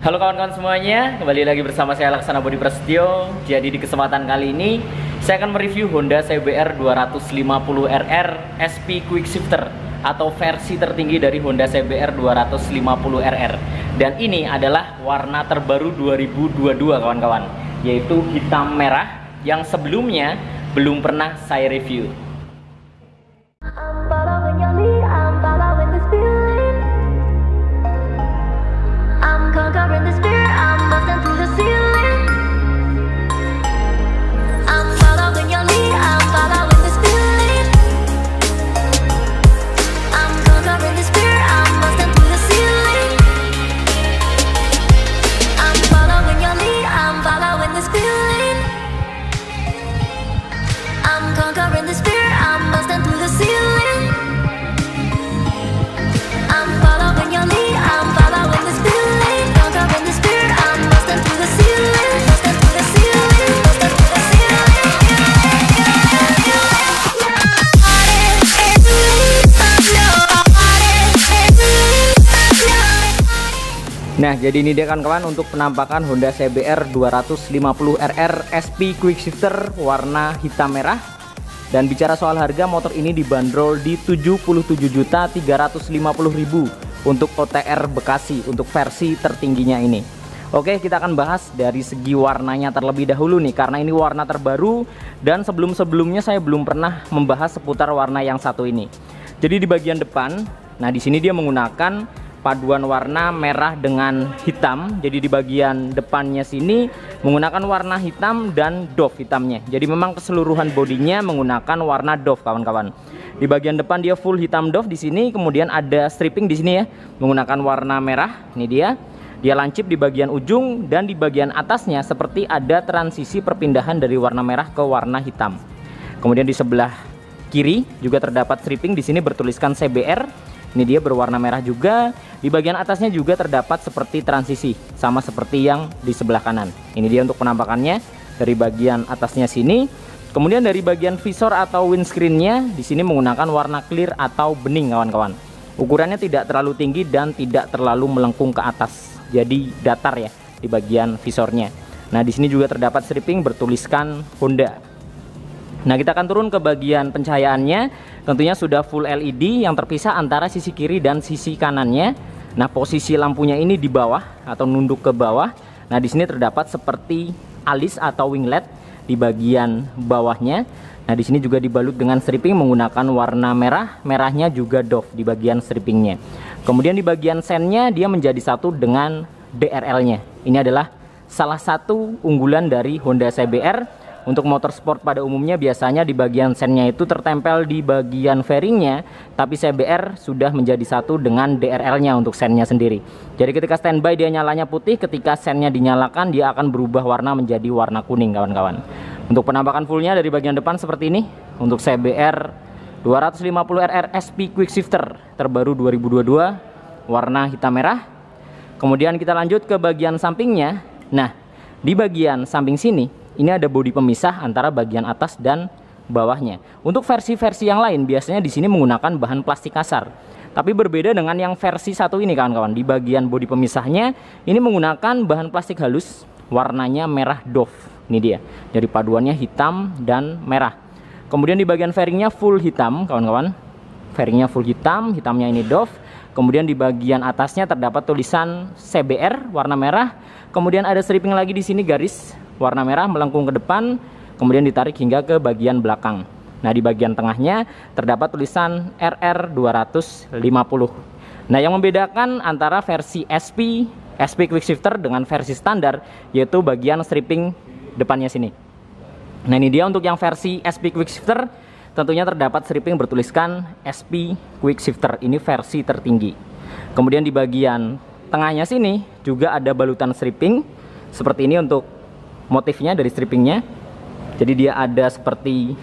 Halo kawan-kawan semuanya, kembali lagi bersama saya Laksana Budi Prasetyo. Jadi di kesempatan kali ini saya akan mereview Honda CBR 250RR SP Quick Shifter atau versi tertinggi dari Honda CBR 250RR. Dan ini adalah warna terbaru 2022 kawan-kawan, yaitu hitam merah yang sebelumnya belum pernah saya review. Nah, jadi ini dia kawan-kawan untuk penampakan Honda CBR 250RR SP Quick Shifter warna hitam merah. Dan bicara soal harga, motor ini dibanderol di 77.350.000 untuk OTR Bekasi untuk versi tertingginya ini. Oke, kita akan bahas dari segi warnanya terlebih dahulu nih, karena ini warna terbaru dan sebelum-sebelumnya saya belum pernah membahas seputar warna yang satu ini. Jadi di bagian depan, nah di sini dia menggunakan paduan warna merah dengan hitam. Jadi di bagian depannya sini menggunakan warna hitam dan doff hitamnya. Jadi memang keseluruhan bodinya menggunakan warna doff kawan-kawan. Di bagian depan dia full hitam doff di sini, kemudian ada stripping di sini ya menggunakan warna merah. Ini dia. Dia lancip di bagian ujung dan di bagian atasnya seperti ada transisi perpindahan dari warna merah ke warna hitam. Kemudian di sebelah kiri juga terdapat stripping, di sini bertuliskan CBR. Ini dia berwarna merah juga. Di bagian atasnya juga terdapat seperti transisi, sama seperti yang di sebelah kanan. Ini dia untuk penampakannya dari bagian atasnya sini. Kemudian dari bagian visor atau windscreen-nya di sini menggunakan warna clear atau bening kawan-kawan. Ukurannya tidak terlalu tinggi dan tidak terlalu melengkung ke atas. Jadi datar ya di bagian visornya. Nah, di sini juga terdapat stripping bertuliskan Honda. Nah, kita akan turun ke bagian pencahayaannya. Tentunya sudah full LED yang terpisah antara sisi kiri dan sisi kanannya. Nah, posisi lampunya ini di bawah atau nunduk ke bawah. Nah, di sini terdapat seperti alis atau winglet di bagian bawahnya. Nah, di sini juga dibalut dengan stripping menggunakan warna merah. Merahnya juga doff di bagian strippingnya. Kemudian di bagian sennya dia menjadi satu dengan DRL-nya. Ini adalah salah satu unggulan dari Honda CBR. Untuk motor sport pada umumnya biasanya di bagian sennya itu tertempel di bagian fairingnya, tapi CBR sudah menjadi satu dengan DRL-nya untuk sennya sendiri. Jadi ketika standby dia nyalanya putih, ketika sennya dinyalakan dia akan berubah warna menjadi warna kuning kawan-kawan. Untuk penampakan fullnya dari bagian depan seperti ini untuk CBR 250RR SP Quick Shifter terbaru 2022 warna hitam merah. Kemudian kita lanjut ke bagian sampingnya. Nah, di bagian samping sini ini ada bodi pemisah antara bagian atas dan bawahnya. Untuk versi-versi yang lain biasanya di sini menggunakan bahan plastik kasar. Tapi berbeda dengan yang versi satu ini kawan-kawan. Di bagian bodi pemisahnya ini menggunakan bahan plastik halus, warnanya merah doff. Ini dia. Jadi paduannya hitam dan merah. Kemudian di bagian fairingnya full hitam kawan-kawan. Fairingnya full hitam, hitamnya ini doff. Kemudian di bagian atasnya terdapat tulisan CBR warna merah. Kemudian ada stripping lagi di sini garis warna merah melengkung ke depan, kemudian ditarik hingga ke bagian belakang. Nah, di bagian tengahnya terdapat tulisan RR250. Nah, yang membedakan antara versi SP Quick Shifter dengan versi standar yaitu bagian stripping depannya sini. Nah, ini dia untuk yang versi SP Quick Shifter, tentunya terdapat stripping bertuliskan SP Quick Shifter. Ini versi tertinggi. Kemudian di bagian tengahnya sini juga ada balutan stripping seperti ini untuk motifnya dari strippingnya. Jadi dia ada seperti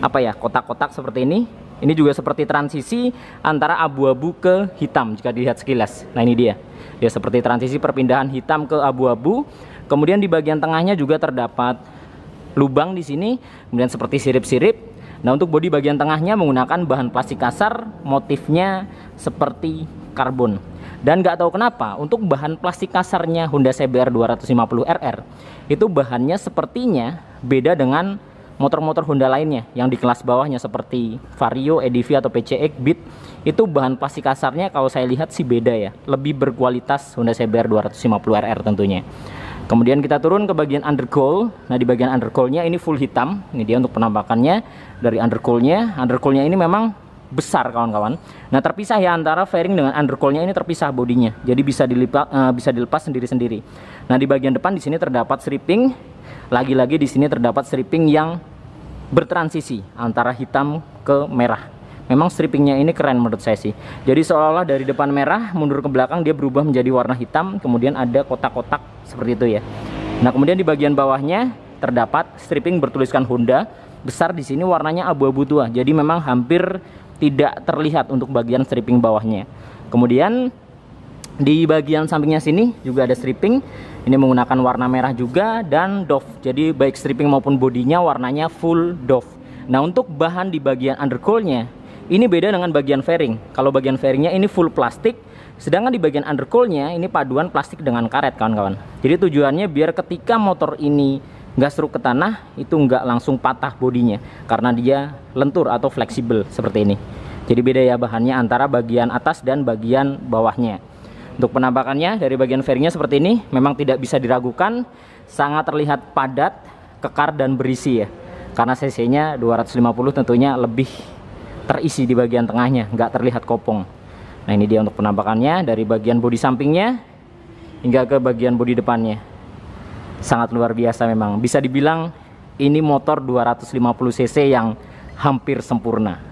apa ya, kotak-kotak seperti ini. Ini juga seperti transisi antara abu-abu ke hitam jika dilihat sekilas. Nah, ini dia. Dia seperti transisi perpindahan hitam ke abu-abu. Kemudian di bagian tengahnya juga terdapat lubang di sini, kemudian seperti sirip-sirip. Nah, untuk bodi bagian tengahnya menggunakan bahan plastik kasar, motifnya seperti karbon. Dan nggak tahu kenapa untuk bahan plastik kasarnya Honda CBR 250RR itu bahannya sepertinya beda dengan motor-motor Honda lainnya yang di kelas bawahnya seperti Vario, EDV atau PCX, Beat. Itu bahan plastik kasarnya kalau saya lihat sih beda ya, lebih berkualitas Honda CBR 250RR tentunya. Kemudian kita turun ke bagian undercowl. Nah, di bagian undercowl-nya ini full hitam. Ini dia untuk penampakannya dari undercowl-nya. Undercowl-nya ini memang besar kawan-kawan. Nah, terpisah ya antara fairing dengan undercowl-nya, ini terpisah bodinya. Jadi bisa dilepas sendiri-sendiri. Nah, di bagian depan di sini terdapat stripping. Lagi-lagi di sini terdapat stripping yang bertransisi antara hitam ke merah. Memang strippingnya ini keren menurut saya sih. Jadi seolah-olah dari depan merah mundur ke belakang dia berubah menjadi warna hitam, kemudian ada kotak-kotak seperti itu ya. Nah, kemudian di bagian bawahnya terdapat stripping bertuliskan Honda besar di sini, warnanya abu-abu tua. Jadi memang hampir tidak terlihat untuk bagian stripping bawahnya. Kemudian di bagian sampingnya sini juga ada stripping. Ini menggunakan warna merah juga dan doff. Jadi baik stripping maupun bodinya warnanya full doff. Nah, untuk bahan di bagian undercowl-nya ini beda dengan bagian fairing. Kalau bagian fairingnya ini full plastik, sedangkan di bagian undercowl-nya ini paduan plastik dengan karet kawan-kawan. Jadi tujuannya biar ketika motor ini nggak seruk ke tanah itu nggak langsung patah bodinya, karena dia lentur atau fleksibel seperti ini. Jadi beda ya bahannya antara bagian atas dan bagian bawahnya. Untuk penampakannya dari bagian fairingnya seperti ini, memang tidak bisa diragukan, sangat terlihat padat, kekar dan berisi ya. Karena cc-nya 250 tentunya lebih terisi di bagian tengahnya, nggak terlihat kopong. Nah, ini dia untuk penampakannya dari bagian bodi sampingnya hingga ke bagian bodi depannya. Sangat luar biasa memang. Bisa dibilang ini motor 250 cc yang hampir sempurna.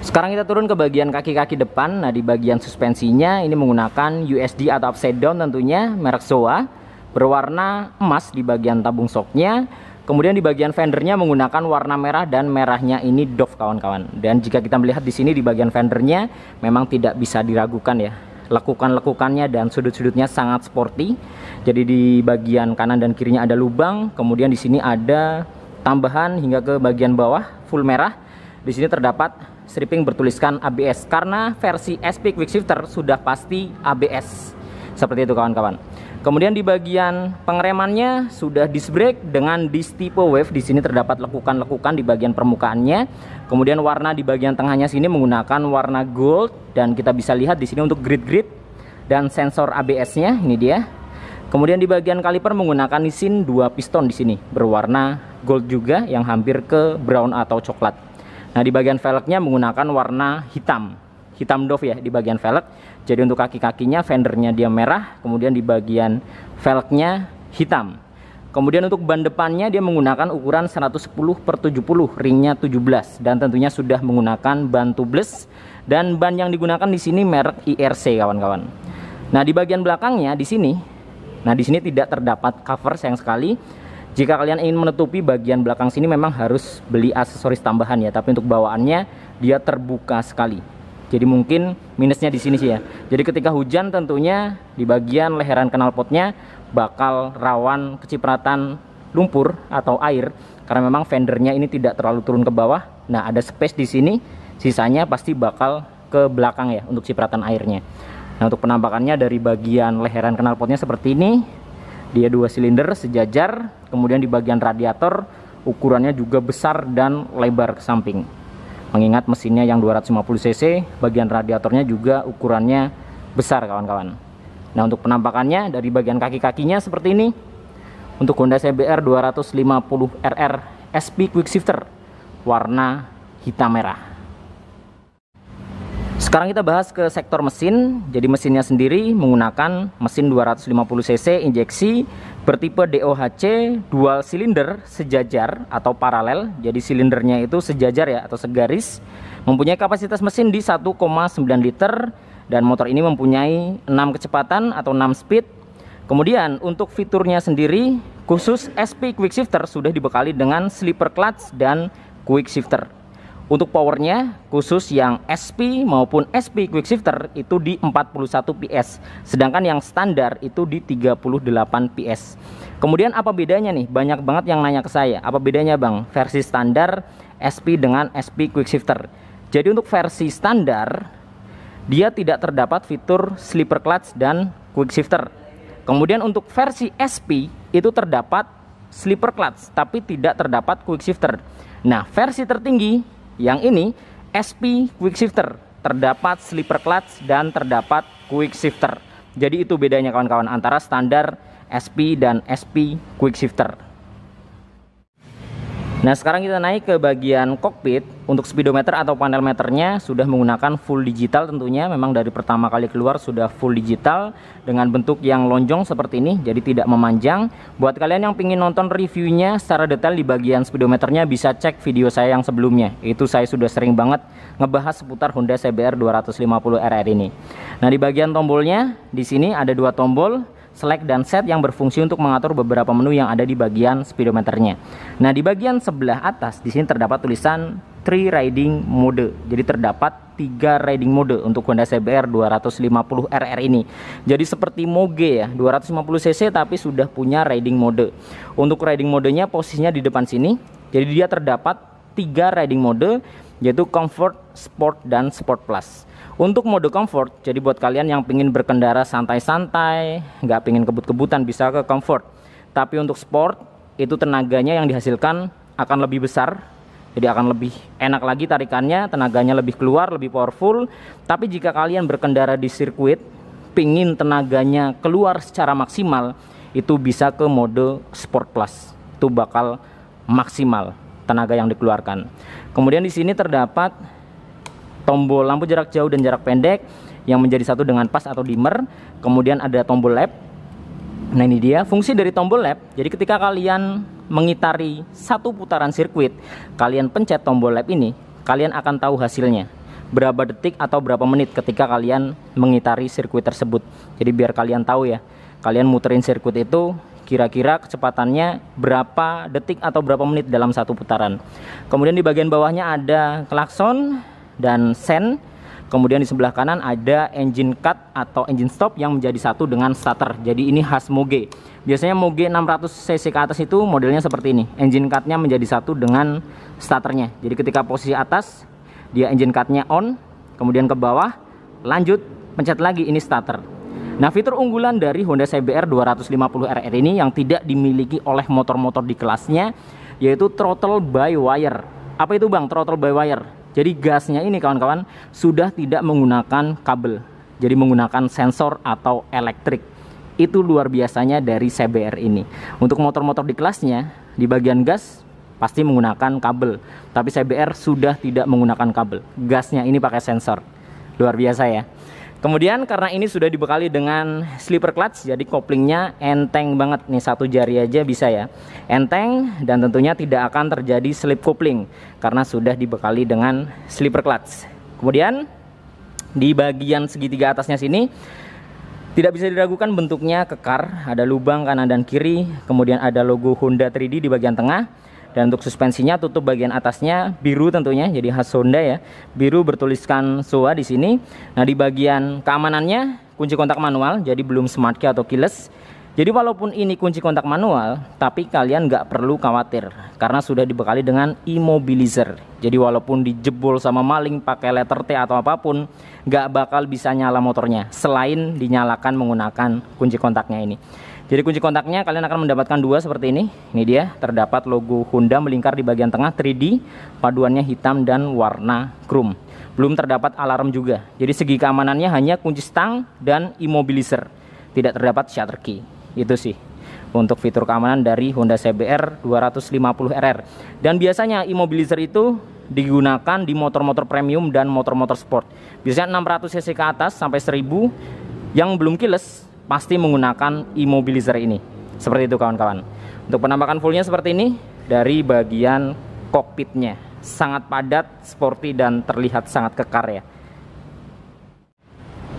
Sekarang kita turun ke bagian kaki-kaki depan. Nah, di bagian suspensinya ini menggunakan USD atau upside down tentunya, merek Showa, berwarna emas di bagian tabung shocknya. Kemudian di bagian fendernya menggunakan warna merah dan merahnya ini doff kawan-kawan. Dan jika kita melihat di sini di bagian fendernya memang tidak bisa diragukan ya. Lekukan-lekukannya dan sudut-sudutnya sangat sporty. Jadi di bagian kanan dan kirinya ada lubang. Kemudian di sini ada tambahan hingga ke bagian bawah full merah. Di sini terdapat stripping bertuliskan ABS karena versi SP Quick Shifter sudah pasti ABS. Seperti itu kawan-kawan. Kemudian di bagian pengeremannya sudah disc brake dengan disc tipe wave. Di sini terdapat lekukan-lekukan di bagian permukaannya. Kemudian warna di bagian tengahnya sini menggunakan warna gold dan kita bisa lihat di sini untuk grid-grid dan sensor ABS-nya ini dia. Kemudian di bagian kaliper menggunakan mesin 2 piston di sini berwarna gold juga yang hampir ke brown atau coklat. Nah, di bagian velgnya menggunakan warna hitam doff ya di bagian velg. Jadi untuk kaki-kakinya fendernya dia merah, kemudian di bagian velgnya hitam. Kemudian untuk ban depannya dia menggunakan ukuran 110/70, ringnya 17 dan tentunya sudah menggunakan ban tubeless dan ban yang digunakan di sini merek IRC kawan-kawan. Nah, di bagian belakangnya di sini, tidak terdapat cover sayang sekali. Jika kalian ingin menutupi bagian belakang sini memang harus beli aksesoris tambahan ya, tapi untuk bawaannya dia terbuka sekali. Jadi mungkin minusnya di sini sih ya. Jadi ketika hujan tentunya di bagian leheran knalpotnya bakal rawan kecipratan lumpur atau air karena memang fendernya ini tidak terlalu turun ke bawah. Nah, ada space di sini, sisanya pasti bakal ke belakang ya untuk cipratan airnya. Nah, untuk penampakannya dari bagian leheran knalpotnya seperti ini. Dia 2 silinder sejajar, kemudian di bagian radiator ukurannya juga besar dan lebar ke samping. Mengingat mesinnya yang 250 cc, bagian radiatornya juga ukurannya besar kawan-kawan. Nah, untuk penampakannya dari bagian kaki-kakinya seperti ini. Untuk Honda CBR 250RR SP Quick Shifter warna hitam merah. Sekarang kita bahas ke sektor mesin. Jadi mesinnya sendiri menggunakan mesin 250 cc injeksi bertipe DOHC dual silinder sejajar atau paralel. Jadi silindernya itu sejajar ya atau segaris. Mempunyai kapasitas mesin di 1,9 liter dan motor ini mempunyai 6 kecepatan atau 6 speed. Kemudian untuk fiturnya sendiri khusus SP Quick Shifter sudah dibekali dengan slipper clutch dan quick shifter. Untuk powernya khusus yang SP maupun SP Quick Shifter itu di 41 PS, sedangkan yang standar itu di 38 PS. Kemudian apa bedanya nih? Banyak banget yang nanya ke saya, apa bedanya bang versi standar SP dengan SP Quick Shifter? Jadi untuk versi standar dia tidak terdapat fitur sleeper clutch dan quick shifter. Kemudian untuk versi SP itu terdapat sleeper clutch tapi tidak terdapat quick shifter. Nah, versi tertinggi yang ini SP quick shifter, terdapat sleeper clutch dan terdapat quick shifter. Jadi itu bedanya kawan-kawan antara standar SP dan SP quick shifter. Nah, sekarang kita naik ke bagian kokpit. Untuk speedometer atau panel meternya sudah menggunakan full digital tentunya. Memang dari pertama kali keluar sudah full digital dengan bentuk yang lonjong seperti ini, jadi tidak memanjang. Buat kalian yang ingin nonton reviewnya secara detail di bagian speedometernya, bisa cek video saya yang sebelumnya. Itu saya sudah sering banget ngebahas seputar Honda CBR 250RR ini. Nah, di bagian tombolnya di sini ada dua tombol select dan set yang berfungsi untuk mengatur beberapa menu yang ada di bagian speedometernya. Nah, di bagian sebelah atas di sini terdapat tulisan 3 riding mode. Jadi terdapat 3 riding mode untuk Honda CBR 250RR ini. Jadi seperti Moge ya, 250 cc tapi sudah punya riding mode. Untuk riding modenya posisinya di depan sini. Jadi dia terdapat 3 riding mode, yaitu Comfort, Sport, dan Sport Plus. Untuk mode Comfort, jadi buat kalian yang ingin berkendara santai-santai, nggak pengen kebut-kebutan, bisa ke Comfort. Tapi untuk Sport, itu tenaganya yang dihasilkan akan lebih besar, jadi akan lebih enak lagi tarikannya, tenaganya lebih keluar, lebih powerful. Tapi jika kalian berkendara di sirkuit, pingin tenaganya keluar secara maksimal, itu bisa ke mode Sport Plus. Itu bakal maksimal tenaga yang dikeluarkan. Kemudian di sini terdapat tombol lampu jarak jauh dan jarak pendek yang menjadi satu dengan pas atau dimmer. Kemudian ada tombol lap. Nah, ini dia fungsi dari tombol lap. Jadi ketika kalian mengitari satu putaran sirkuit, kalian pencet tombol lap ini, kalian akan tahu hasilnya berapa detik atau berapa menit ketika kalian mengitari sirkuit tersebut. Jadi biar kalian tahu ya, kalian muterin sirkuit itu kira-kira kecepatannya berapa detik atau berapa menit dalam satu putaran. Kemudian di bagian bawahnya ada klakson dan sen. Kemudian di sebelah kanan ada engine cut atau engine stop yang menjadi satu dengan starter. Jadi ini khas Moge. Biasanya Moge 600 cc ke atas itu modelnya seperti ini. Engine cutnya menjadi satu dengan starternya. Jadi ketika posisi atas, dia engine cutnya on. Kemudian ke bawah, lanjut, pencet lagi, ini starter. Nah, fitur unggulan dari Honda CBR 250RR ini yang tidak dimiliki oleh motor-motor di kelasnya, yaitu throttle by wire. Apa itu bang, throttle by wire? Jadi gasnya ini kawan-kawan sudah tidak menggunakan kabel, jadi menggunakan sensor atau elektrik. Itu luar biasanya dari CBR ini. Untuk motor-motor di kelasnya, di bagian gas pasti menggunakan kabel, tapi CBR sudah tidak menggunakan kabel. Gasnya ini pakai sensor. Luar biasa ya. Kemudian karena ini sudah dibekali dengan sleeper clutch, jadi koplingnya enteng banget nih, satu jari aja bisa ya. Enteng dan tentunya tidak akan terjadi slip coupling karena sudah dibekali dengan sleeper clutch. Kemudian di bagian segitiga atasnya sini tidak bisa diragukan bentuknya kekar, ada lubang kanan dan kiri, kemudian ada logo Honda 3D di bagian tengah. Dan untuk suspensinya tutup bagian atasnya biru tentunya, jadi khas Honda ya. Biru bertuliskan Showa di sini. Nah, di bagian keamanannya kunci kontak manual, jadi belum smart key atau keyless. Jadi walaupun ini kunci kontak manual, tapi kalian nggak perlu khawatir karena sudah dibekali dengan immobilizer. Jadi walaupun dijebol sama maling pakai letter T atau apapun, nggak bakal bisa nyala motornya selain dinyalakan menggunakan kunci kontaknya ini. Jadi kunci kontaknya kalian akan mendapatkan dua seperti ini. Ini dia, terdapat logo Honda melingkar di bagian tengah 3D, paduannya hitam dan warna chrome. Belum terdapat alarm juga. Jadi segi keamanannya hanya kunci stang dan immobilizer. Tidak terdapat shutter key. Itu sih untuk fitur keamanan dari Honda CBR 250RR. Dan biasanya immobilizer itu digunakan di motor-motor premium dan motor-motor sport. Biasanya 600 cc ke atas sampai 1000 yang belum keyless pasti menggunakan immobilizer ini. Seperti itu kawan-kawan. Untuk penampakan fullnya seperti ini dari bagian kokpitnya. Sangat padat, sporty dan terlihat sangat kekar ya.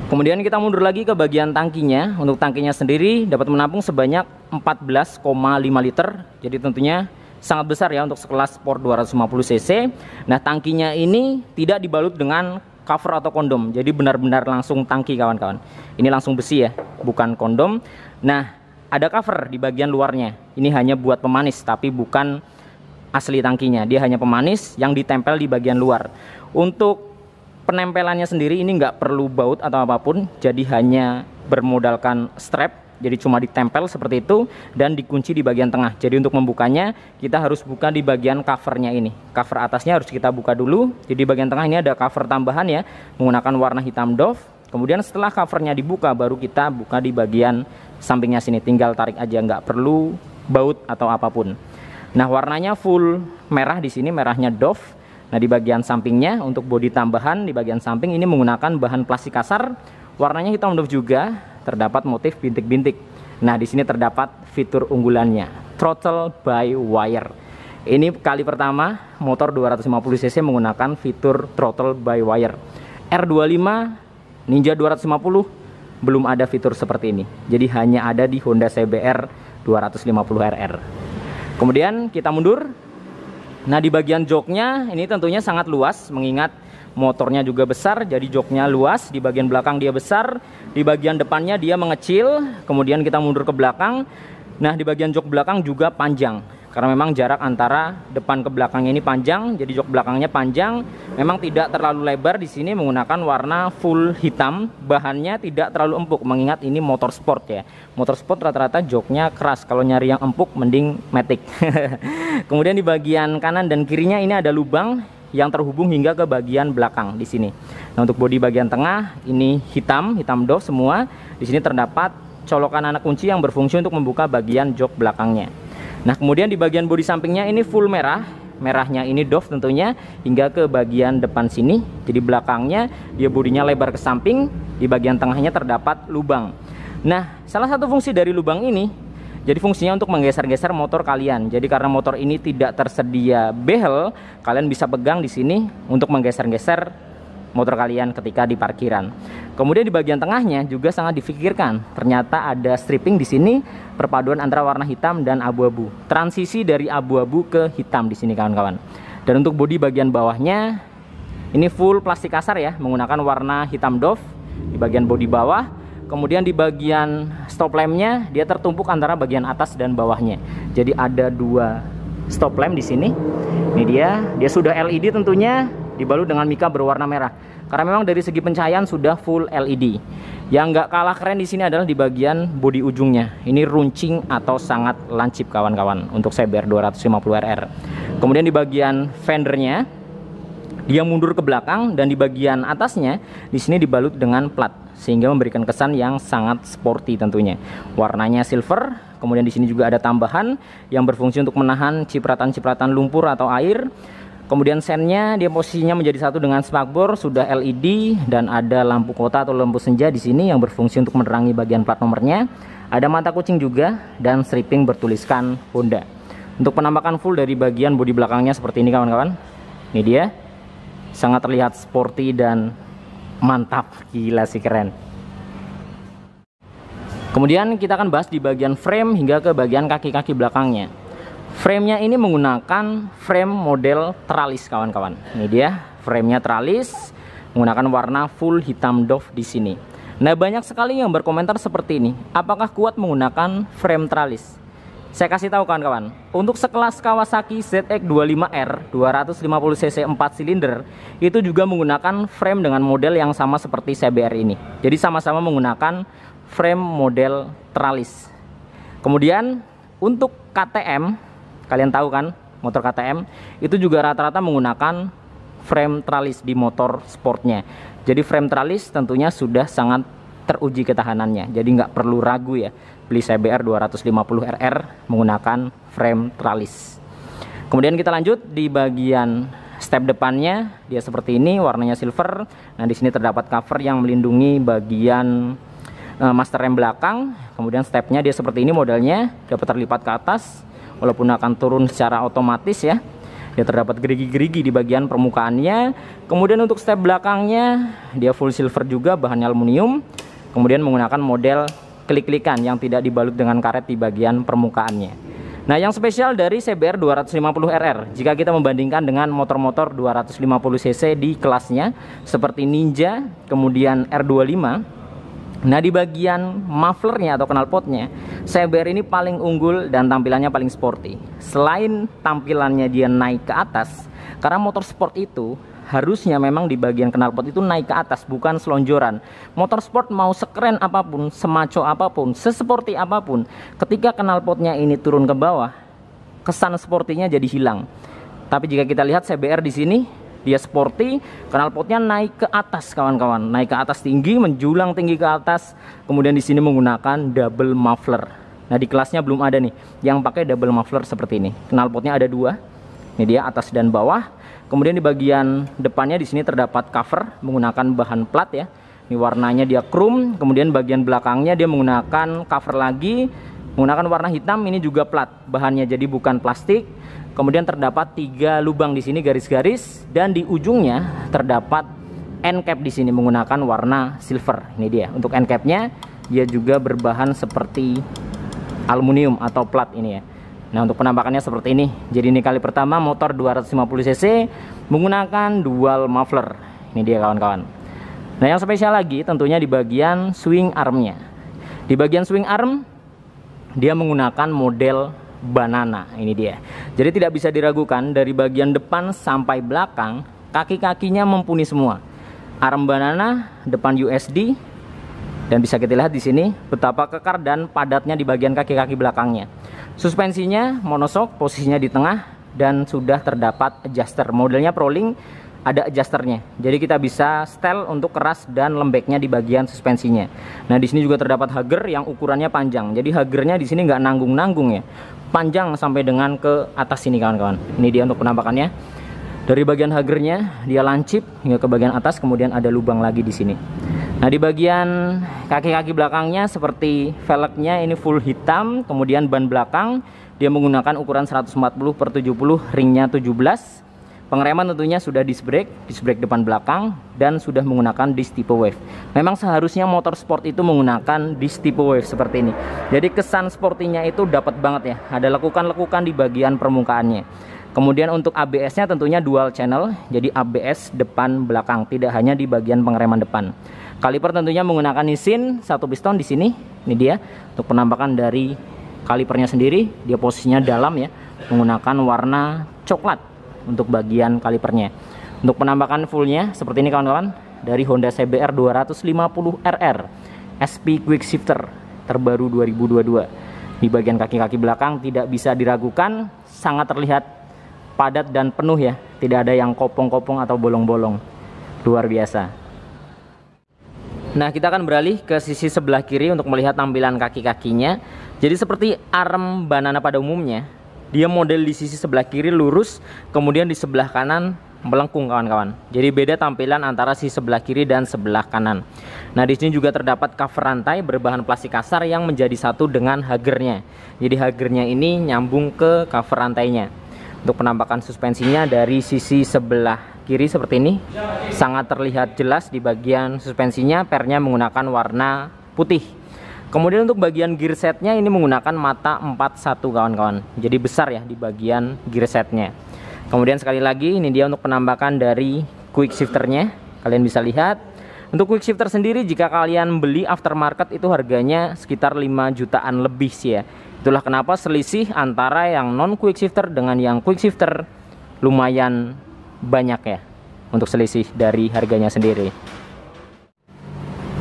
Kemudian kita mundur lagi ke bagian tangkinya. Untuk tangkinya sendiri dapat menampung sebanyak 14,5 liter. Jadi tentunya sangat besar ya untuk sekelas Sport 250 cc. Nah, tangkinya ini tidak dibalut dengan cover atau kondom, jadi benar-benar langsung tangki kawan-kawan. Ini langsung besi ya, bukan kondom. Nah, ada cover di bagian luarnya. Ini hanya buat pemanis, tapi bukan asli tangkinya. Dia hanya pemanis yang ditempel di bagian luar. Untuk Penempelannya sendiri ini nggak perlu baut atau apapun, jadi hanya bermodalkan strap, jadi cuma ditempel seperti itu dan dikunci di bagian tengah. Jadi untuk membukanya kita harus buka di bagian covernya ini. Cover atasnya harus kita buka dulu. Jadi di bagian tengah ini ada cover tambahan ya, menggunakan warna hitam doff. Kemudian setelah covernya dibuka, baru kita buka di bagian sampingnya sini. Tinggal tarik aja, nggak perlu baut atau apapun. Nah, warnanya full merah di sini, merahnya doff. Nah, di bagian sampingnya untuk bodi tambahan di bagian samping ini menggunakan bahan plastik kasar, warnanya hitam doff juga, terdapat motif bintik-bintik. Nah, di sini terdapat fitur unggulannya, throttle by wire. Ini kali pertama motor 250 cc menggunakan fitur throttle by wire. R25 Ninja 250 belum ada fitur seperti ini. Jadi hanya ada di Honda CBR 250RR. Kemudian kita mundur. Nah, di bagian joknya ini tentunya sangat luas, mengingat motornya juga besar, jadi joknya luas. Di bagian belakang dia besar, di bagian depannya dia mengecil. Kemudian kita mundur ke belakang. Nah, di bagian jok belakang juga panjang, karena memang jarak antara depan ke belakangnya ini panjang, jadi jok belakangnya panjang. Memang tidak terlalu lebar. Di sini menggunakan warna full hitam, bahannya tidak terlalu empuk, mengingat ini motor sport ya. Motor sport rata-rata joknya keras, kalau nyari yang empuk mending Matic. Kemudian di bagian kanan dan kirinya ini ada lubang yang terhubung hingga ke bagian belakang di sini. Nah, untuk bodi bagian tengah ini hitam doff semua. Di sini terdapat colokan anak kunci yang berfungsi untuk membuka bagian jok belakangnya. Nah, kemudian di bagian bodi sampingnya ini full merah. Merahnya ini doff tentunya hingga ke bagian depan sini. Jadi belakangnya dia bodinya lebar ke samping, di bagian tengahnya terdapat lubang. Nah, salah satu fungsi dari lubang ini, jadi fungsinya untuk menggeser-geser motor kalian. Jadi karena motor ini tidak tersedia behel, kalian bisa pegang di sini untuk menggeser-geser motor kalian ketika di parkiran. Kemudian di bagian tengahnya juga sangat difikirkan. Ternyata ada stripping di sini, perpaduan antara warna hitam dan abu-abu. Transisi dari abu-abu ke hitam di sini kawan-kawan. Dan untuk bodi bagian bawahnya ini full plastik kasar ya, menggunakan warna hitam doff di bagian bodi bawah. Kemudian di bagian stop lampnya dia tertumpuk antara bagian atas dan bawahnya. Jadi ada dua stop lamp di sini. Ini dia sudah LED tentunya, dibalut dengan mika berwarna merah. Karena memang dari segi pencahayaan sudah full LED. Yang nggak kalah keren di sini adalah di bagian bodi ujungnya. Ini runcing atau sangat lancip kawan-kawan untuk CBR 250RR. Kemudian di bagian fendernya dia mundur ke belakang, dan di bagian atasnya di sini dibalut dengan plat, sehingga memberikan kesan yang sangat sporty tentunya. Warnanya silver. Kemudian di sini juga ada tambahan yang berfungsi untuk menahan cipratan-cipratan lumpur atau air. Kemudian sennya dia posisinya menjadi satu dengan spakbor, sudah LED, dan ada lampu kota atau lampu senja di sini yang berfungsi untuk menerangi bagian plat nomornya. Ada mata kucing juga dan stripping bertuliskan Honda. Untuk penampakan full dari bagian bodi belakangnya seperti ini kawan-kawan. Ini dia. Sangat terlihat sporty dan mantap, gila sih, keren. Kemudian kita akan bahas di bagian frame hingga ke bagian kaki-kaki belakangnya. Framenya ini menggunakan frame model tralis kawan-kawan. Ini dia framenya tralis, menggunakan warna full hitam doff di sini. Nah, banyak sekali yang berkomentar seperti ini. Apakah kuat menggunakan frame tralis? Saya kasih tahu kawan-kawan, untuk sekelas Kawasaki ZX25R 250cc 4 silinder itu juga menggunakan frame dengan model yang sama seperti CBR ini. Jadi sama-sama menggunakan frame model tralis. Kemudian untuk KTM, kalian tahu kan, motor KTM itu juga rata-rata menggunakan frame tralis di motor sportnya. Jadi frame tralis tentunya sudah sangat teruji ketahanannya. Jadi nggak perlu ragu ya, beli CBR 250RR menggunakan frame tralis. Kemudian kita lanjut di bagian step depannya, dia seperti ini, warnanya silver. Nah, di sini terdapat cover yang melindungi bagian master rem belakang. Kemudian stepnya dia seperti ini modelnya, dapat terlipat ke atas, walaupun akan turun secara otomatis ya. Dia terdapat gerigi-gerigi di bagian permukaannya. Kemudian untuk step belakangnya dia full silver juga, bahannya aluminium. Kemudian menggunakan model klik-klikan yang tidak dibalut dengan karet di bagian permukaannya. Nah, yang spesial dari CBR 250RR jika kita membandingkan dengan motor-motor 250cc di kelasnya seperti Ninja, kemudian R25. Nah, di bagian mufflernya atau knalpotnya, CBR ini paling unggul dan tampilannya paling sporty. Selain tampilannya dia naik ke atas, karena motor sport itu harusnya memang di bagian knalpot itu naik ke atas, bukan selonjoran. Motor sport mau sekeren apapun, semaco apapun, sesporty apapun, ketika knalpotnya ini turun ke bawah, kesan sportinya jadi hilang. Tapi jika kita lihat CBR di sini, dia sporty, knalpotnya naik ke atas kawan-kawan, naik ke atas tinggi, menjulang tinggi ke atas. Kemudian di sini menggunakan double muffler. Nah, di kelasnya belum ada nih yang pakai double muffler seperti ini. Knalpotnya ada dua. Ini dia atas dan bawah. Kemudian di bagian depannya di sini terdapat cover menggunakan bahan plat ya. Ini warnanya dia chrome. Kemudian bagian belakangnya dia menggunakan cover lagi menggunakan warna hitam. Ini juga plat bahannya, jadi bukan plastik. Kemudian terdapat 3 lubang di sini garis-garis, dan di ujungnya terdapat end cap di sini menggunakan warna silver. Ini dia untuk end capnya, dia juga berbahan seperti aluminium atau plat ini ya. Nah, untuk penampakannya seperti ini. Jadi ini kali pertama motor 250 cc menggunakan dual muffler. Ini dia kawan-kawan. Nah, yang spesial lagi tentunya di bagian swing armnya. Di bagian swing arm dia menggunakan model banana. Ini dia. Jadi tidak bisa diragukan, dari bagian depan sampai belakang kaki-kakinya mumpuni semua. Arm banana, depan USD. Dan bisa kita lihat di sini betapa kekar dan padatnya di bagian kaki-kaki belakangnya. Suspensinya monoshock, posisinya di tengah, dan sudah terdapat adjuster. Modelnya Prolink, ada adjusternya. Jadi kita bisa setel untuk keras dan lembeknya di bagian suspensinya. Nah, di sini juga terdapat hager yang ukurannya panjang. Jadi hagernya di sini nggak nanggung-nanggung ya, panjang sampai dengan ke atas sini kawan-kawan. Ini dia untuk penampakannya. Dari bagian hagernya dia lancip hingga ke bagian atas, kemudian ada lubang lagi di sini. Nah, di bagian kaki-kaki belakangnya seperti velgnya ini full hitam, kemudian ban belakang dia menggunakan ukuran 140/70, ringnya 17. Pengereman tentunya sudah disc brake depan belakang, dan sudah menggunakan disc tipe wave. Memang seharusnya motor sport itu menggunakan disc tipe wave seperti ini. Jadi kesan sportinya itu dapat banget ya. Ada lekukan-lekukan di bagian permukaannya. Kemudian untuk ABS-nya tentunya dual channel, jadi ABS depan belakang, tidak hanya di bagian pengereman depan. Kaliper tentunya menggunakan Nissin, 1 piston di sini. Ini dia untuk penampakan dari kalipernya sendiri, dia posisinya dalam ya, menggunakan warna coklat untuk bagian kalipernya. Untuk penampakan fullnya seperti ini kawan-kawan, dari Honda CBR 250 RR SP Quick Shifter terbaru 2022. Di bagian kaki-kaki belakang tidak bisa diragukan, sangat terlihat padat dan penuh ya, tidak ada yang kopong-kopong atau bolong-bolong. Luar biasa. Nah, kita akan beralih ke sisi sebelah kiri untuk melihat tampilan kaki-kakinya. Jadi seperti arm banana pada umumnya, dia model di sisi sebelah kiri lurus, kemudian di sebelah kanan melengkung kawan-kawan. Jadi beda tampilan antara sisi sebelah kiri dan sebelah kanan. Nah, di sini juga terdapat cover rantai berbahan plastik kasar yang menjadi satu dengan hagernya. Jadi hagernya ini nyambung ke cover rantainya. Untuk penampakan suspensinya dari sisi sebelah kiri seperti ini, sangat terlihat jelas di bagian suspensinya, pernya menggunakan warna putih. Kemudian untuk bagian gear setnya ini menggunakan mata 41 kawan-kawan, jadi besar ya di bagian gear setnya. Kemudian sekali lagi ini dia untuk penampakan dari quick shifternya, kalian bisa lihat. Untuk quick shifter sendiri jika kalian beli aftermarket itu harganya sekitar 5 jutaan lebih sih ya. Itulah kenapa selisih antara yang non quick shifter dengan yang quick shifter lumayan banyak ya, untuk selisih dari harganya sendiri.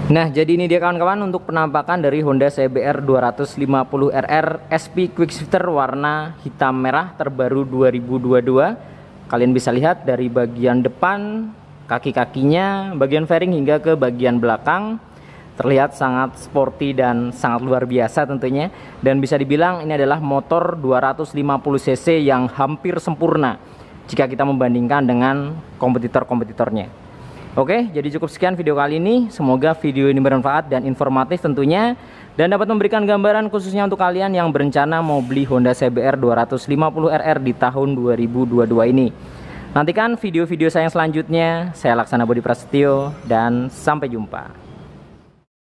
Nah, jadi ini dia kawan-kawan untuk penampakan dari Honda CBR 250 RR SP Quick Shifter warna hitam merah terbaru 2022. Kalian bisa lihat dari bagian depan, kaki-kakinya, bagian fairing hingga ke bagian belakang terlihat sangat sporty dan sangat luar biasa tentunya. Dan bisa dibilang ini adalah motor 250 cc yang hampir sempurna jika kita membandingkan dengan kompetitor-kompetitornya. Oke, jadi cukup sekian video kali ini. Semoga video ini bermanfaat dan informatif tentunya, dan dapat memberikan gambaran khususnya untuk kalian yang berencana mau beli Honda CBR 250 RR di tahun 2022 ini. Nantikan video-video saya yang selanjutnya. Saya Laksana Budi Prasetyo dan sampai jumpa.